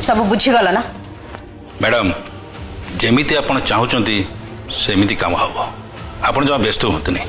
सब बुझीगल ना? मैडम जेमिति आपण चाहूचंती सेमिति काम हबो। आपण जमा व्यस्त होतनी।